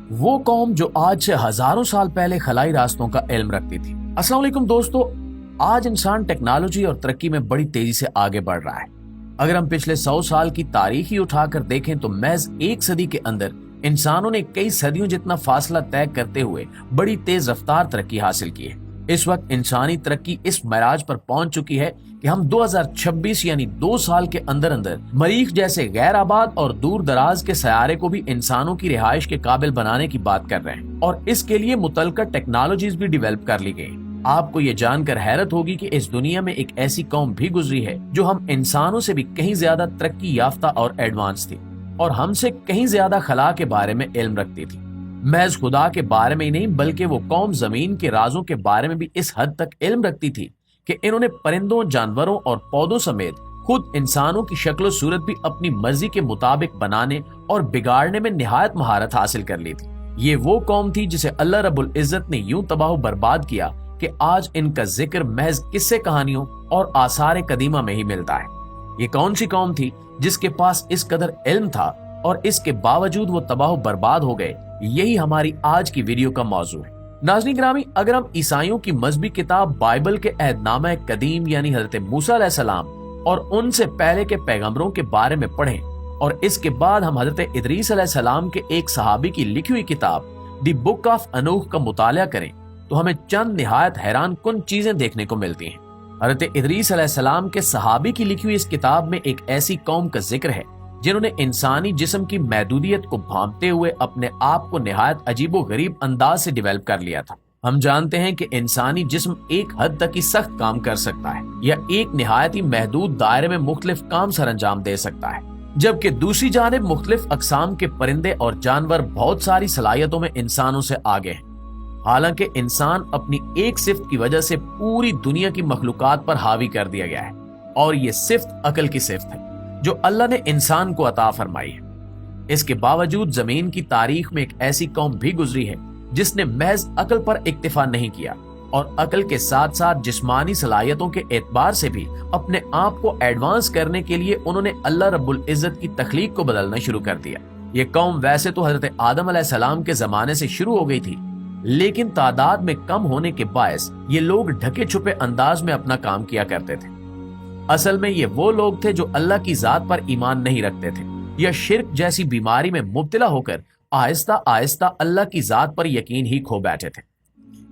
वो कौम जो आज से हजारों साल पहले खलाई रास्तों का इल्म रखती थी। अस्सलाम वालेकुम दोस्तों, आज इंसान टेक्नोलॉजी और तरक्की में बड़ी तेजी से आगे बढ़ रहा है। अगर हम पिछले 100 साल की तारीख ही उठाकर देखें तो महज एक सदी के अंदर इंसानों ने कई सदियों जितना फासला तय करते हुए बड़ी तेज रफ्तार तरक्की हासिल की है। इस वक्त इंसानी तरक्की इस मैराज पर पहुंच चुकी है कि हम 2026 यानी 2 साल के अंदर अंदर मरीख जैसे गैर आबाद और दूर दराज के सयारे को भी इंसानों की रिहाइश के काबिल बनाने की बात कर रहे हैं और इसके लिए मुतल्लिका टेक्नोलॉजीज भी डेवलप कर ली गई। आपको ये जानकर हैरत होगी कि इस दुनिया में एक ऐसी कौम भी गुजरी है जो हम इंसानों से भी कहीं ज्यादा तरक्की याफ्ता और एडवांस थी और हमसे कहीं ज्यादा खला के बारे में इल्म रखती थी। महज खुदा के बारे में ही नहीं बल्कि वो कौम जमीन के राजों के बारे में भी इस हद तक इल्म रखती थी कि इन्होंने परिंदों, जानवरों और पौधों समेत खुद इंसानों की शक्ल सूरत भी अपनी मर्जी के मुताबिक बनाने और बिगाड़ने में निहायत महारत हासिल कर ली थी। ये वो कौम थी जिसे अल्लाह रब्बुल इज्जत ने यूं तबाह बर्बाद किया कि आज इनका जिक्र महज किस्से कहानियों और आसार कदीमा में ही मिलता है। ये कौन सी कौम थी जिसके पास इस कदर इल्म था और इसके बावजूद वो तबाह बर्बाद हो गए? यही हमारी आज की वीडियो का मौजू है। नाज़रीन गिरामी, अगर हम ईसाइयों की मजहबी किताब बाइबल के अहदनामा कदीम यानी हजरत मूसा अलैहिस्सलाम और उनसे पहले के पैगंबरों के बारे में पढ़ें और इसके बाद हम हजरत इदरीस अलैहिस्सलाम के एक सहाबी की लिखी हुई किताब द बुक ऑफ अनूह का मुताला करें तो हमें चंद निहायत हैरान कुन चीजें देखने को मिलती हैं। हजरत इदरीस अलैहिस्सलाम के सहाबी की लिखी हुई इस किताब में एक ऐसी कौम का जिक्र है जिन्होंने इंसानी जिस्म की महदूदियत को भांपते हुए अपने आप को निहायत अजीबो गरीब अंदाज से डेवलप कर लिया था। हम जानते हैं कि इंसानी जिस्म एक हद तक ही सख्त काम कर सकता है या एक निहायत ही महदूद दायरे में मुख्तलिफ काम सरअंजाम दे सकता है, जबकि दूसरी जानिब मुख्तलिफ अकसाम के परिंदे और जानवर बहुत सारी सलाहियतों में इंसानों से आगे हैं। हालांकि इंसान अपनी एक सिफ्त की वजह से पूरी दुनिया की मखलूकात पर हावी कर दिया गया है और ये सिफ्त अकल की सिफ्त है जो अल्लाह ने इंसान को अता फरमाई है। इसके बावजूद जमीन की तारीख में एक ऐसी कौम भी गुजरी है जिसने महज अकल पर इक्तिफा नहीं किया और अकल के साथ साथ जिस्मानी सलाहियतों के एतबार से भी अपने आप को एडवांस करने के लिए उन्होंने अल्लाह रब्बुल इज्जत की तख्लीक को बदलना शुरू कर दिया। ये कौम वैसे तो हजरत आदम अलैहिस्सलाम के जमाने से शुरू हो गई थी, लेकिन तादाद में कम होने के बायस ये लोग ढके छुपे अंदाज में अपना काम किया करते थे। असल में ये वो लोग थे जो अल्लाह की जात पर ईमान नहीं रखते थे या शिर्क जैसी बीमारी में मुब्तला होकर आहिस्ता आहिस्ता अल्लाह की जात पर यकीन ही खो बैठे थे।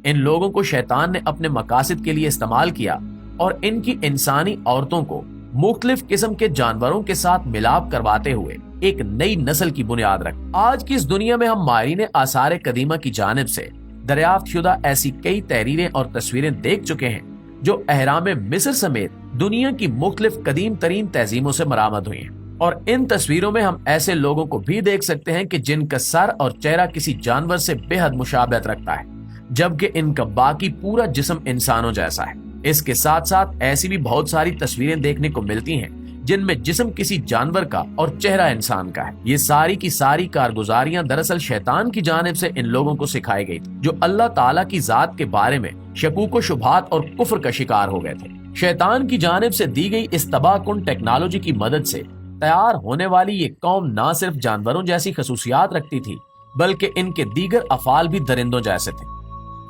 इन लोगों को शैतान ने अपने मकासद के लिए इस्तेमाल किया और इनकी इंसानी औरतों को मुख्तलिफ किस्म के जानवरों के साथ मिलाप करवाते हुए एक नई नस्ल की बुनियाद रख आज की इस दुनिया में हम माहिरीन आसार कदीमा की जानिब से दरियाफ्त शुदा ऐसी कई तहरीरें और तस्वीरें देख चुके हैं जो अहराम मिस्र समेत दुनिया की मुख्तलिफ कदीम तरीन तहजीमों से बरामद हुई हैं। और इन तस्वीरों में हम ऐसे लोगों को भी देख सकते हैं कि जिनका सर और चेहरा किसी जानवर से बेहद मुशाबहत रखता है, जबकि इनका बाकी पूरा जिस्म इंसानों जैसा है। इसके साथ साथ ऐसी भी बहुत सारी तस्वीरें देखने को मिलती हैं जिनमें जिस्म किसी जानवर का और चेहरा इंसान का है। ये सारी की सारी कारगुजारियां दरअसल शैतान की जानिब से इन लोगों को सिखाई गई थी जो अल्लाह ताला की जात के बारे में शकूक व शुबहात और कुफ्र का शिकार हो गए थे। शैतान की जानिब से दी गई इस तबाहकुन टेक्नोलॉजी की मदद से तैयार होने वाली ये कौम न सिर्फ जानवरों जैसी खसूसियात रखती थी बल्कि इनके दीगर अफाल भी दरिंदों जैसे थे।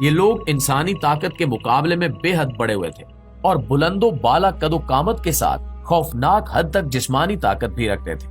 ये लोग इंसानी ताकत के मुकाबले में बेहद बड़े हुए थे और बुलंदो बाला कदो कामत के साथ खौफनाक हद तक जिस्मानी ताकत भी रखते थे।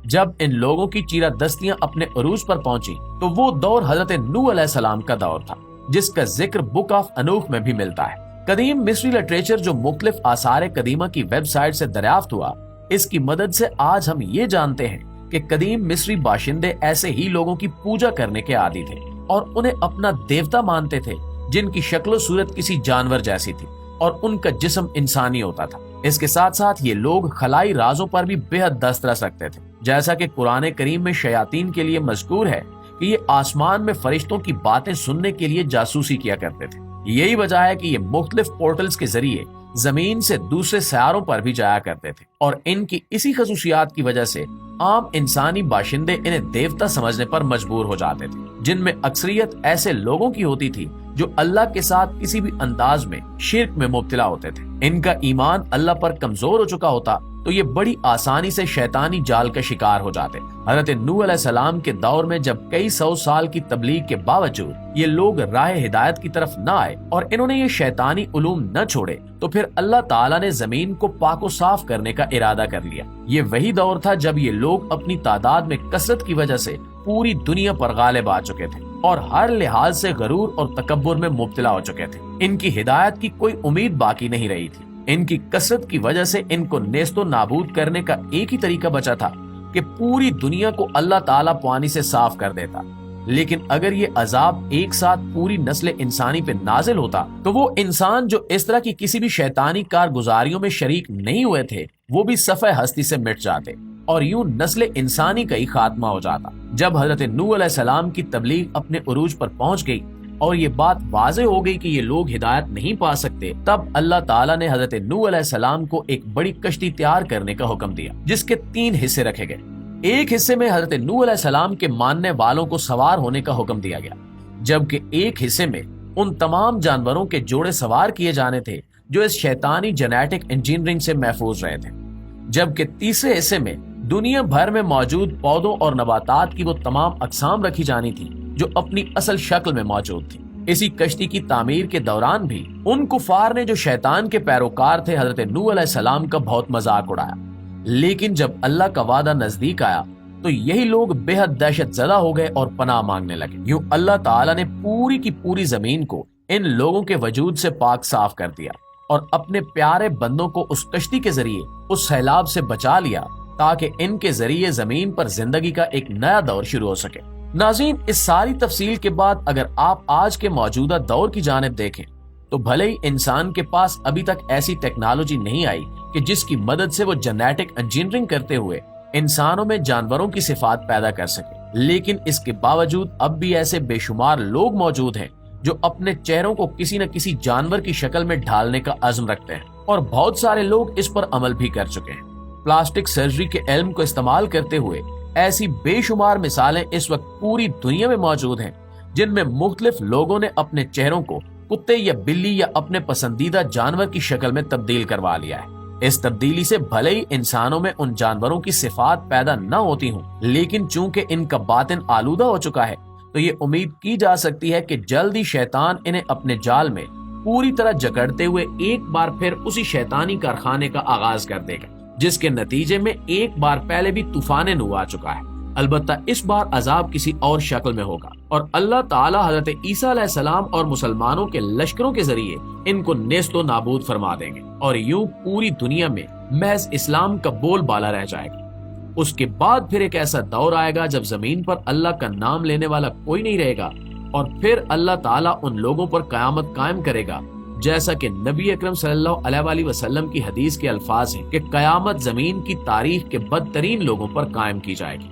जब इन लोगों की चीरा दस्तियां अपने अरूज पर पहुंची तो वो दौर हजरत नूह अलैहिस्सलाम का दौर था जिसका जिक्र बुक ऑफ अनूह में भी मिलता है। कदीम मिस्री लिटरेचर जो मुख्तलिफ आसार कदीमा की वेबसाइट से दरियाफ्त हुआ, इसकी मदद से आज हम ये जानते हैं कि कदीम मिस्री बाशिंदे ऐसे ही लोगों की पूजा करने के आदी थे और उन्हें अपना देवता मानते थे जिनकी शक्ल सूरत किसी जानवर जैसी थी और उनका जिस्म इंसानी होता था। इसके साथ साथ ये लोग खलाई राजों पर भी बेहद दस्तरस रखते थे, जैसा कि कुरान करीम में शयातीन के लिए मज़कूर है कि ये आसमान में फरिश्तों की बातें सुनने के लिए जासूसी किया करते थे। यही वजह है कि ये मुख्तलिफ पोर्टल्स के जरिए जमीन से दूसरे सयारों पर भी जाया करते थे और इनकी इसी खसूसियात की वजह से आम इंसानी बाशिंदे इन्हें देवता समझने पर मजबूर हो जाते थे, जिनमें अक्सरियत ऐसे लोगों की होती थी जो अल्लाह के साथ किसी भी अंदाज में शिर्क में मुब्तला होते थे। इनका ईमान अल्लाह पर कमजोर हो चुका होता تو یہ بڑی آسانی سے شیطانی جال کا شکار ہو جاتے۔ حضرت نوح علیہ السلام کے دور میں جب کئی سو سال کی تبلیغ کے باوجود یہ لوگ راہ ہدایت کی طرف نہ آئے اور انہوں نے یہ شیطانی علوم نہ چھوڑے تو پھر اللہ تعالیٰ نے زمین کو پاک و صاف کرنے کا ارادہ کر لیا۔ یہ وہی دور تھا جب یہ لوگ اپنی تعداد میں کثرت کی وجہ سے پوری دنیا پر غالب آ چکے تھے اور ہر لحاظ سے غرور اور تکبر میں مبتلا ہو چکے تھے۔ ان کی ہدایت کی کوئی امید باقی نہیں رہی تھی۔ ان کی کثرت کی وجہ سے ان کو نیست و نابود کرنے کا ایک ہی طریقہ بچا تھا کہ پوری دنیا کو اللہ تعالیٰ پانی سے صاف کر دیتا۔ لیکن اگر یہ عذاب ایک ساتھ پوری نسل انسانی پہ نازل ہوتا تو وہ انسان جو اس طرح کی کسی بھی شیطانی کارگزاریوں میں شریک نہیں ہوئے تھے وہ بھی صفحہ ہستی سے مٹ جاتے اور یوں نسل انسانی کا ہی خاتمہ ہو جاتا۔ جب حضرت نوح علیہ السلام کی تبلیغ اپنے عروج پر پہنچ گئی اور یہ بات واضح ہو گئی کہ یہ لوگ ہدایت نہیں پا سکتے، تب اللہ تعالیٰ نے حضرت نوح علیہ السلام کو ایک بڑی کشتی تیار کرنے کا حکم دیا جس کے 3 حصے رکھے گئے۔ ایک حصے میں حضرت نوح علیہ السلام کے ماننے والوں کو سوار ہونے کا حکم دیا گیا، جبکہ ایک حصے میں ان تمام جانوروں کے جوڑے سوار کیے جانے تھے جو اس شیطانی جینیٹک انجینئرنگ سے محفوظ رہے تھے، جبکہ تیسرے حصے میں دنیا بھر میں موجود پودوں اور نباتات کی وہ تمام اقسام رکھی جانی تھی جو اپنی اصل شکل میں موجود تھی۔ اسی کشتی کی تعمیر کے دوران بھی ان کفار نے جو شیطان کے پیروکار تھے حضرت نوح علیہ السلام کا بہت مذاق اڑایا، لیکن جب اللہ کا وعدہ نزدیک آیا تو یہی لوگ بے حد دہشت زدہ ہو گئے اور پناہ مانگنے لگے۔ یوں اللہ تعالیٰ نے پوری کی پوری زمین کو ان لوگوں کے وجود سے پاک صاف کر دیا اور اپنے پیارے بندوں کو اس کشتی کے ذریعے اس سیلاب سے بچا لیا تاکہ ان کے ذریعے زمین پر زندگی کا ایک نیا دور شروع ہو سکے۔ ناظرین، اس ساری تفصیل کے بعد اگر آپ آج کے موجودہ دور کی جانب دیکھیں تو بھلے ہی انسان کے پاس ابھی تک ایسی ٹیکنالوجی نہیں آئی کہ جس کی مدد سے وہ جینیٹک انجینئرنگ کرتے ہوئے انسانوں میں جانوروں کی صفات پیدا کر سکے، لیکن اس کے باوجود اب بھی ایسے بے شمار لوگ موجود ہیں جو اپنے چہروں کو کسی نہ کسی جانور کی شکل میں ڈھالنے کا عزم رکھتے ہیں، اور بہت سارے لوگ اس پر عمل بھی کر چکے ہیں۔ پلاسٹک سرجری کے علم کو استعمال کرتے ہوئے ایسی بے شمار مثالیں اس وقت پوری دنیا میں موجود ہیں جن میں مختلف لوگوں نے اپنے چہروں کو کتے یا بلی یا اپنے پسندیدہ جانور کی شکل میں تبدیل کروا لیا ہے۔ اس تبدیلی سے بھلے ہی انسانوں میں ان جانوروں کی صفات پیدا نہ ہوتی ہوں، لیکن چونکہ ان کا باطن آلودہ ہو چکا ہے تو یہ امید کی جا سکتی ہے کہ جلد ہی شیطان انہیں اپنے جال میں پوری طرح جکڑتے ہوئے ایک بار پھر اسی شیطانی کارخانے کا آغاز کر دے گا جس کے نتیجے میں ایک بار پہلے بھی طوفان نوح آ چکا ہے۔ البتہ اس بار عذاب کسی اور شکل میں ہوگا اور اللہ تعالیٰ حضرت عیسیٰ علیہ السلام اور مسلمانوں کے لشکروں کے ذریعے ان کو نیست و نابود فرما دیں گے اور یوں پوری دنیا میں محض اسلام کا بول بالا رہ جائے گا۔ اس کے بعد پھر ایک ایسا دور آئے گا جب زمین پر اللہ کا نام لینے والا کوئی نہیں رہے گا اور پھر اللہ تعالیٰ ان لوگوں پر قیامت قائم کرے گا، جیسا کہ نبی اکرم صلی اللہ علیہ وآلہ وسلم کی حدیث کے الفاظ ہیں کہ قیامت زمین کی تاریخ کے بدترین لوگوں پر قائم کی جائے گی۔